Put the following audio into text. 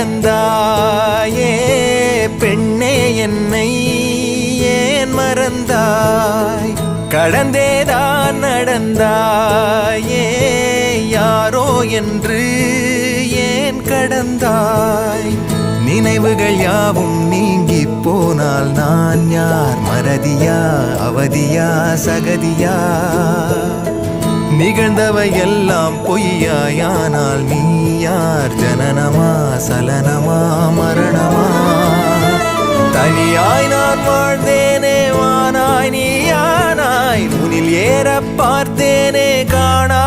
கடந்தாயே பெண்ணே என்னை ஏன் மறந்தாய் கடந்தேதான் நடந்தாயே யாரோ என்று ஏன் கடந்தாய் நினைவுகள் யாவும் நீங்கி போனால் நான் யார் மறதியா அவதியா சகதியா நிகழ்ந்தவை எல்லாம் பொய்யாயானால் நீ யார் ஜனனமா சலனமா மரணமா தனியாய் நான் வாழ்ந்தேனே வானாய் நீயானாய் முனில் ஏற பார்த்தேனே காணா